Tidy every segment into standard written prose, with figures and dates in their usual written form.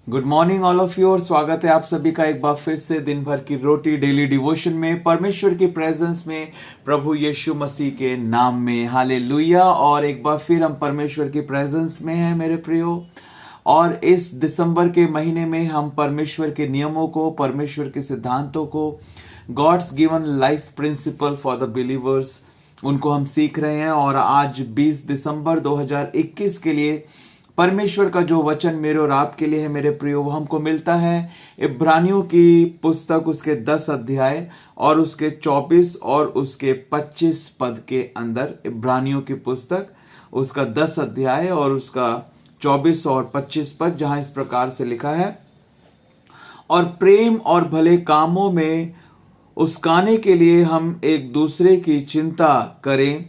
Good morning all of you और स्वागत है आप सभी का एक बार फिर से दिन भर की रोटी डेली डिवोशन में परमेश्वर की प्रेजेंस में प्रभु यीशु मसीह के नाम में हालेलुया। और एक बार फिर हम परमेश्वर की प्रेजेंस में हैं मेरे प्रियो। और इस दिसंबर के महीने में हम परमेश्वर के नियमों को, परमेश्वर के सिद्धांतों को, God's given life principle for the believers, उनको हम सीख रहे हैं। और आज 20 दिसंबर 2021 के लिए परमेश्वर का जो वचन मेरे और आपके लिए है मेरे प्रियो, वो हमको मिलता है इब्रानियों की पुस्तक उसके 10 अध्याय और उसके 24 और उसके 25 पद के अंदर। इब्रानियों की पुस्तक उसका 10 अध्याय और उसका 24 और 25 पद, जहां इस प्रकार से लिखा है, और प्रेम और भले कामों में उस्काने के लिए हम एक दूसरे की चिंता करें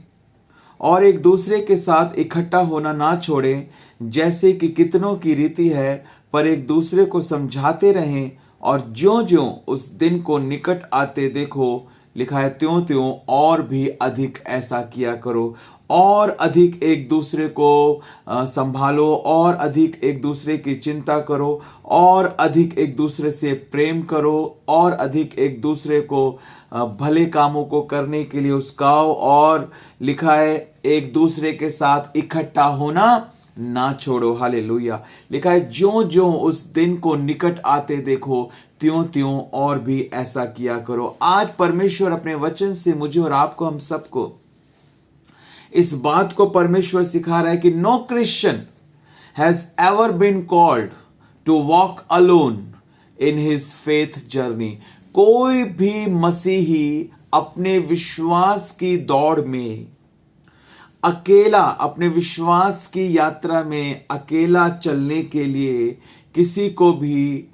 और एक दूसरे के साथ इकट्ठा होना ना छोड़ें, जैसे कि कितनों की रीति है, पर एक दूसरे को समझाते रहें। और ज्यों-ज्यों उस दिन को निकट आते देखो, लिखा है, त्यों-त्यों और भी अधिक ऐसा किया करो। और अधिक एक दूसरे को संभालो, और अधिक एक दूसरे की चिंता करो, और अधिक एक दूसरे से प्रेम करो, और अधिक एक दूसरे को भले कामों को करने के लिए उस्काओ। और लिखा है, एक दूसरे के साथ इकट्ठा होना ना छोड़ो। हालेलुया। लिखा है, ज्यों ज्यों उस दिन को निकट आते देखो, त्यों त्यों और भी ऐसा किया करो। आज परमेश्वर अपने वचन से मुझे और आपको, हम सबको इस बात को परमेश्वर सिखा रहा है कि no Christian has ever been called to walk alone in his faith journey. कोई भी मसीही अपने विश्वास की दौड़ में अकेला, अपने विश्वास की यात्रा में अकेला चलने के लिए किसी को भी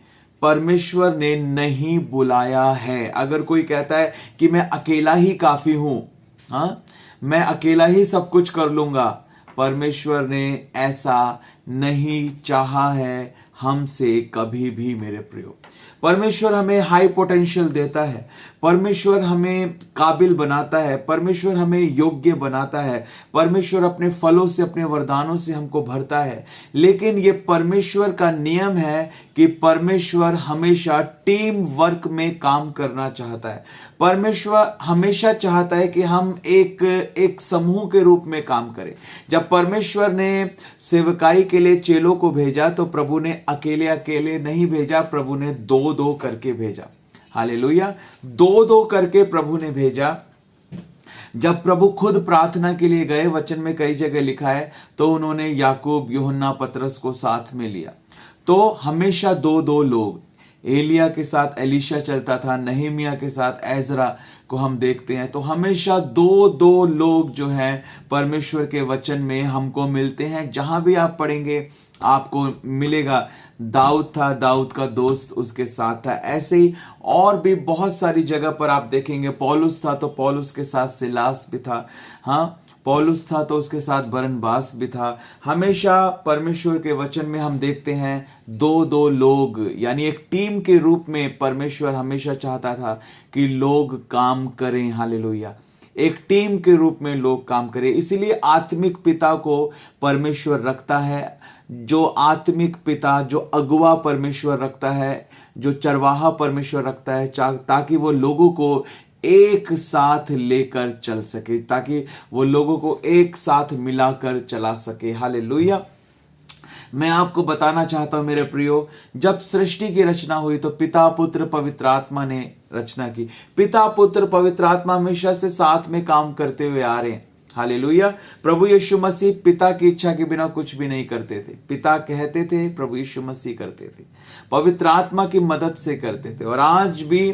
परमेश्वर ने नहीं बुलाया है। अगर कोई कहता है कि मैं अकेला ही काफी हूं, हाँ, मैं अकेला ही सब कुछ कर लूंगा, परमेश्वर ने ऐसा नहीं चाहा है हमसे कभी भी मेरे प्रियो। परमेश्वर हमें हाई पोटेंशियल देता है, परमेश्वर हमें काबिल बनाता है, परमेश्वर हमें योग्य बनाता है, परमेश्वर अपने फलों से, अपने वरदानों से हमको भरता है। लेकिन ये परमेश्वर का नियम है कि परमेश्वर हमेशा टीम वर्क में काम करना चाहता है। परमेश्वर हमेशा चाहता है कि हम एक समूह के रूप में काम करें। जब परमेश्वर ने सेवकाई के लिए चेलों को भेजा तो प्रभु ने अकेले अकेले नहीं भेजा, प्रभु ने दो दो करके भेजा। हालेलुया। दो दो करके प्रभु ने भेजा। जब प्रभु खुद प्रार्थना के लिए गए, वचन में कई जगह लिखा है, तो उन्होंने याकूब, यूहन्ना, पतरस को साथ में लिया। तो हमेशा दो दो लोग, एलिया के साथ एलीशा चलता था, नहीमिया के साथ एजरा को हम देखते हैं। तो हमेशा दो दो लोग जो हैं परमेश्वर के वचन में हमको मिलते हैं। जहां भी आप पढ़ेंगे आपको मिलेगा, दाऊद था, दाऊद का दोस्त उसके साथ था। ऐसे ही और भी बहुत सारी जगह पर आप देखेंगे। पौलुस था तो पौलुस के साथ सिलास भी था, हाँ, पौलुस था तो उसके साथ बरनबास भी था। हमेशा परमेश्वर के वचन में हम देखते हैं दो दो लोग, यानी एक टीम के रूप में परमेश्वर हमेशा चाहता था कि लोग काम करें। हालेलुया। एक टीम के रूप में लोग काम करें। इसीलिए आत्मिक पिता को परमेश्वर रखता है, जो आत्मिक पिता, जो अगुवा परमेश्वर रखता है, जो चरवाहा परमेश्वर रखता है, ताकि वो लोगों को एक साथ लेकर चल सके, ताकि वो लोगों को एक साथ मिलाकर चला सके। हालेलुया। मैं आपको बताना चाहता हूं मेरे प्रियो, जब सृष्टि की रचना हुई तो पिता, पुत्र, पवित्र आत्मा ने रचना की। पिता, पुत्र, पवित्र आत्मा हमेशा से साथ में काम करते हुए आ रहे हैं। हालेलुया। प्रभु यीशु मसीह पिता की इच्छा के बिना कुछ भी नहीं करते थे। पिता कहते थे, प्रभु यीशु मसीह करते थे, पवित्र आत्मा की मदद से करते थे। और आज भी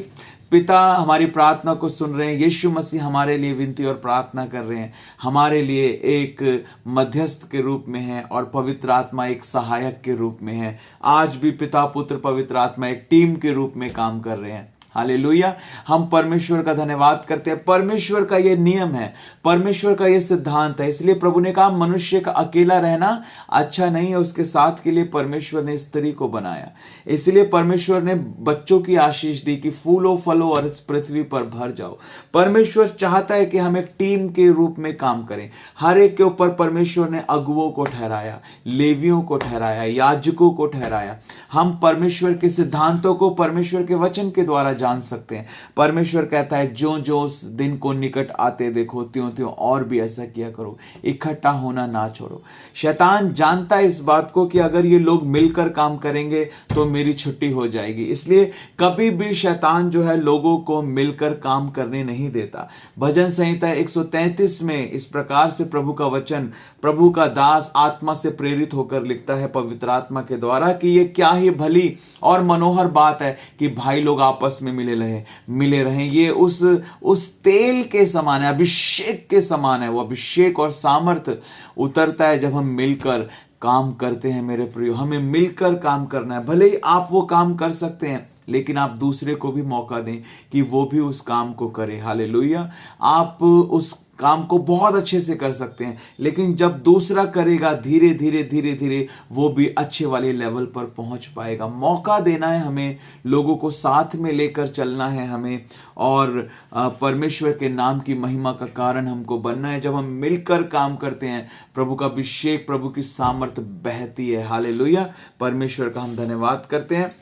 पिता हमारी प्रार्थना को सुन रहे हैं। यीशु मसीह हमारे लिए विनती और प्रार्थना कर रहे हैं, हमारे लिए एक मध्यस्थ के रूप में है, और पवित्र आत्मा एक सहायक के रूप में है। आज भी पिता, पुत्र, पवित्र आत्मा एक टीम के रूप में काम कर रहे हैं। हालेलुया। हम परमेश्वर का धन्यवाद करते हैं। परमेश्वर का यह नियम है, परमेश्वर का यह सिद्धांत है। इसलिए प्रभु ने कहा मनुष्य का अकेला रहना अच्छा नहीं है, उसके साथ के लिए परमेश्वर ने स्त्री को बनाया। इसलिए परमेश्वर ने बच्चों की आशीष दी कि फूलो फलो और इस पृथ्वी पर भर जाओ। परमेश्वर चाहता है कि हम एक टीम के रूप में काम करें। हर एक के ऊपर परमेश्वर ने अगुवों को ठहराया, लेवियों को ठहराया, याजकों को ठहराया। हम परमेश्वर के सिद्धांतों को परमेश्वर के वचन के द्वारा जान सकते हैं। परमेश्वर कहता है जो जो उस दिन को निकट आते देखो त्यों त्यों और भी ऐसा किया करो, इकट्ठा होना ना छोड़ो। शैतान जानता है इस बात को कि अगर ये लोग मिलकर काम करेंगे तो मेरी छुट्टी हो जाएगी। इसलिए कभी भी शैतान जो है लोगों को मिलकर काम करने नहीं देता। भजन संहिता 133 में इस प्रकार से प्रभु का वचन, प्रभु का दास आत्मा से प्रेरित होकर लिखता है पवित्र आत्मा के द्वारा कि ये क्या ही भली और मनोहर बात है कि भाई लोग आपस में मिले रहें। ये उस तेल के समान है, अभिषेक के समान है। वो अभिषेक और सामर्थ उतरता है जब हम मिलकर काम करते हैं। मेरे प्रियो, हमें मिलकर काम करना है। भले ही आप वो काम कर सकते हैं, लेकिन आप दूसरे को भी मौका दें कि वो भी उस काम को करे। हालेलुया। आप उस काम को बहुत अच्छे से कर सकते हैं, लेकिन जब दूसरा करेगा धीरे धीरे वो भी अच्छे वाले लेवल पर पहुंच पाएगा। मौका देना है हमें, लोगों को साथ में लेकर चलना है हमें, और परमेश्वर के नाम की महिमा का कारण हमको बनना है। जब हम मिलकर काम करते हैं, प्रभु का अभिषेक, प्रभु की सामर्थ बहती है। हालेलुया। परमेश्वर का हम धन्यवाद करते हैं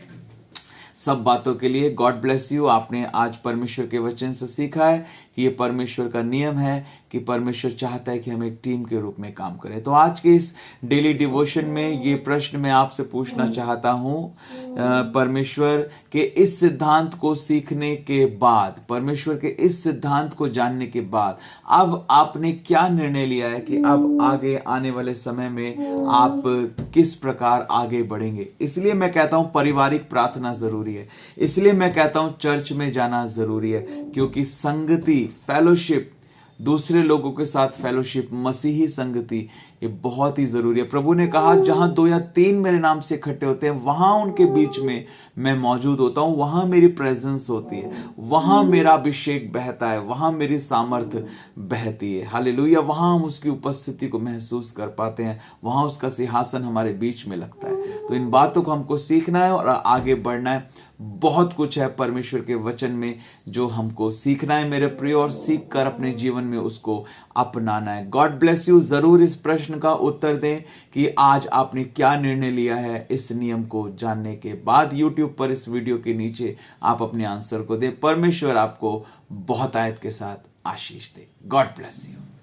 सब बातों के लिए। God bless you. आपने आज परमेश्वर के वचन से सीखा है कि ये परमेश्वर का नियम है कि परमेश्वर चाहता है कि हम एक टीम के रूप में काम करें। तो आज के इस डेली डिवोशन में ये प्रश्न मैं आपसे पूछना चाहता हूं, परमेश्वर के इस सिद्धांत को सीखने के बाद, परमेश्वर के इस सिद्धांत को जानने के बाद अब आपने क्या निर्णय लिया है कि अब आगे आने वाले समय में आप किस प्रकार आगे बढ़ेंगे। इसलिए मैं कहता हूं पारिवारिक प्रार्थना जरूरी है। इसलिए मैं कहता हूं चर्च में जाना जरूरी है, क्योंकि संगति, फेलोशिप, दूसरे लोगों के साथ फेलोशिप, मसीही संगति, ये बहुत ही जरूरी है। प्रभु ने कहा जहां 2 या 3 मेरे नाम से इकट्ठे होते हैं वहां उनके बीच में मैं मौजूद होता हूं, वहां मेरी प्रेजेंस होती है, वहां मेरा अभिषेक बहता है, वहां मेरी सामर्थ्य बहती है। हालेलुया। वहां हम उसकी उपस्थिति को महसूस कर पाते हैं, वहां उसका सिंहासन हमारे बीच में लगता है। तो इन बातों को हमको सीखना है और आगे बढ़ना है। बहुत कुछ है परमेश्वर के वचन में जो हमको सीखना है मेरे प्रिय, और सीख कर अपने जीवन में उसको अपनाना है। God bless you. जरूर इस प्रश्न का उत्तर दें कि आज आपने क्या निर्णय लिया है इस नियम को जानने के बाद। यूट्यूब पर इस वीडियो के नीचे आप अपने आंसर को दें। परमेश्वर आपको बहुत आयत के साथ आशीष दे। God bless you.